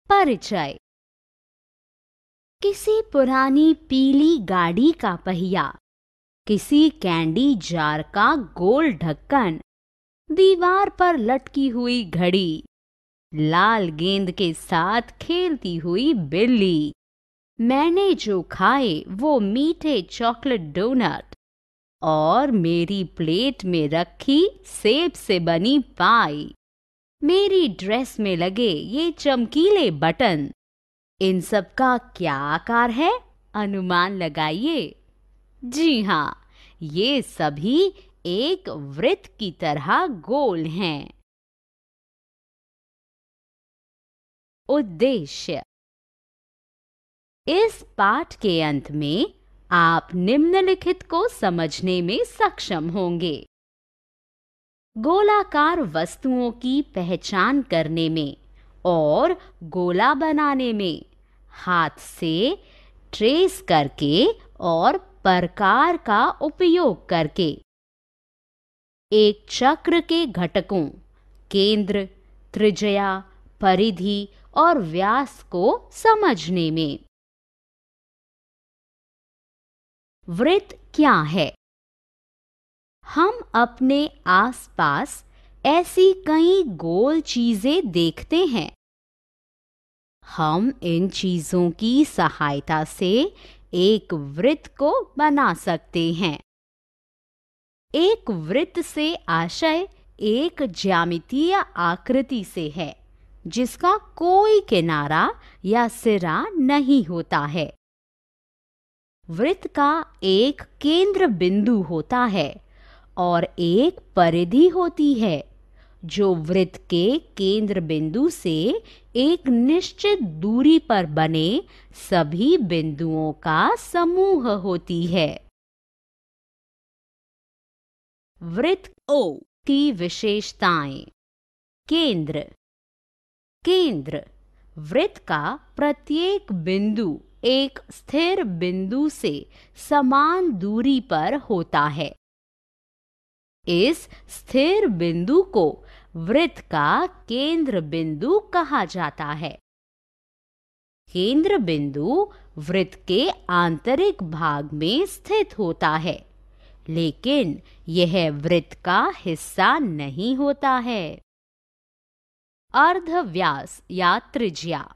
परिचय। किसी पुरानी पीली गाड़ी का पहिया, किसी कैंडी जार का गोल ढक्कन, दीवार पर लटकी हुई घड़ी, लाल गेंद के साथ खेलती हुई बिल्ली, मैंने जो खाए वो मीठे चॉकलेट डोनट और मेरी प्लेट में रखी सेब से बनी पाई, मेरी ड्रेस में लगे ये चमकीले बटन, इन सब का क्या आकार है? अनुमान लगाइए। जी हाँ, ये सभी एक वृत्त की तरह गोल हैं। उद्देश्य। इस पाठ के अंत में आप निम्नलिखित को समझने में सक्षम होंगे। गोलाकार वस्तुओं की पहचान करने में और गोला बनाने में हाथ से ट्रेस करके और प्रकार का उपयोग करके, एक चक्र के घटकों केंद्र, त्रिज्या, परिधि और व्यास को समझने में। वृत्त क्या है? हम अपने आसपास ऐसी कई गोल चीजें देखते हैं। हम इन चीजों की सहायता से एक वृत्त को बना सकते हैं। एक वृत्त से आशय एक ज्यामितीय आकृति से है जिसका कोई किनारा या सिरा नहीं होता है। वृत्त का एक केंद्र बिंदु होता है और एक परिधि होती है जो वृत्त के केंद्र बिंदु से एक निश्चित दूरी पर बने सभी बिंदुओं का समूह होती है। वृत्त ओ की विशेषताएं। केंद्र। केंद्र वृत्त का प्रत्येक बिंदु एक स्थिर बिंदु से समान दूरी पर होता है। इस स्थिर बिंदु को वृत्त का केंद्र बिंदु कहा जाता है। केंद्र बिंदु वृत्त के आंतरिक भाग में स्थित होता है, लेकिन यह वृत्त का हिस्सा नहीं होता है। अर्धव्यास या त्रिज्या।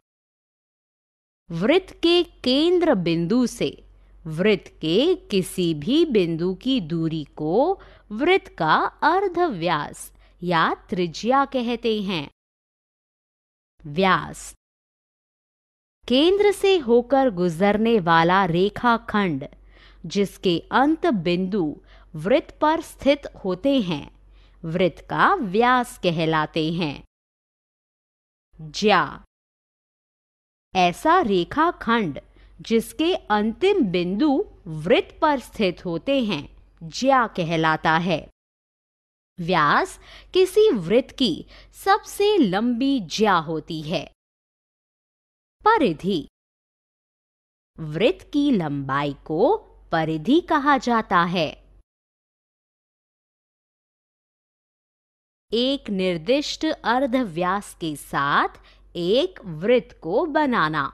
वृत्त के केंद्र बिंदु से वृत्त के किसी भी बिंदु की दूरी को वृत्त का अर्धव्यास या त्रिज्या कहते हैं। व्यास। केंद्र से होकर गुजरने वाला रेखाखंड जिसके अंत बिंदु वृत्त पर स्थित होते हैं, वृत्त का व्यास कहलाते हैं। ज्या। ऐसा रेखाखंड जिसके अंतिम बिंदु वृत्त पर स्थित होते हैं, ज्या कहलाता है। व्यास किसी वृत्त की सबसे लंबी ज्या होती है। परिधि। वृत्त की लंबाई को परिधि कहा जाता है। एक निर्दिष्ट अर्धव्यास के साथ एक वृत्त को बनाना।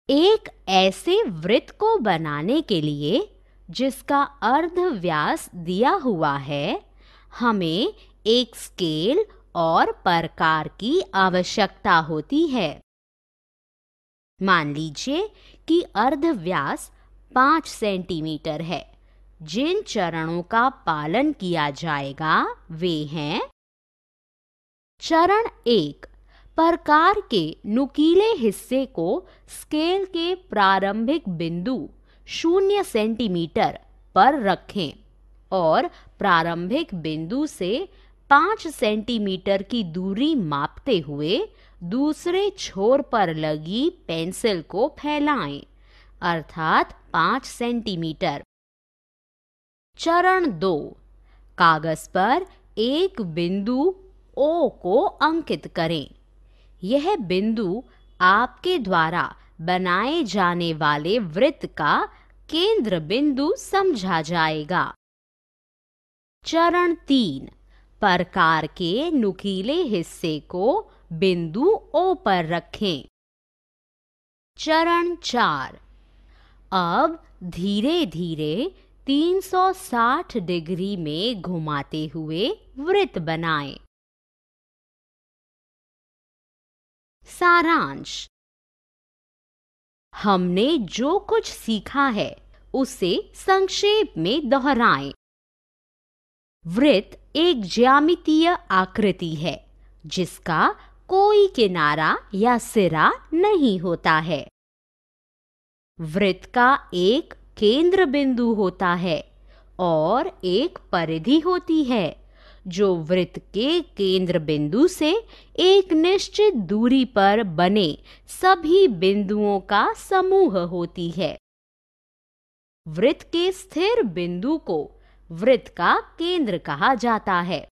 एक ऐसे वृत्त को बनाने के लिए जिसका अर्धव्यास दिया हुआ है, हमें एक स्केल और प्रकार की आवश्यकता होती है। मान लीजिए कि अर्धव्यास 5 सेंटीमीटर है। जिन चरणों का पालन किया जाएगा वे हैं। चरण 1, प्रकार के नुकीले हिस्से को स्केल के प्रारंभिक बिंदु 0 सेंटीमीटर पर रखें और प्रारंभिक बिंदु से 5 सेंटीमीटर की दूरी मापते हुए दूसरे छोर पर लगी पेंसिल को फैलाएं, अर्थात 5 सेंटीमीटर। चरण 2, कागज पर एक बिंदु O को अंकित करें। यह बिंदु आपके द्वारा बनाए जाने वाले वृत्त का केंद्र बिंदु समझा जाएगा। चरण 3, प्रकार के नुकीले हिस्से को बिंदु O पर रखें। चरण 4। अब धीरे धीरे 360 डिग्री में घुमाते हुए वृत्त बनाएं। सारांश। हमने जो कुछ सीखा है उसे संक्षेप में दोहराएं। वृत्त एक ज्यामितीय आकृति है जिसका कोई किनारा या सिरा नहीं होता है। वृत्त का एक केंद्र बिंदु होता है और एक परिधि होती है जो वृत्त के केंद्र बिंदु से एक निश्चित दूरी पर बने सभी बिंदुओं का समूह होती है। वृत्त के स्थिर बिंदु को वृत्त का केंद्र कहा जाता है।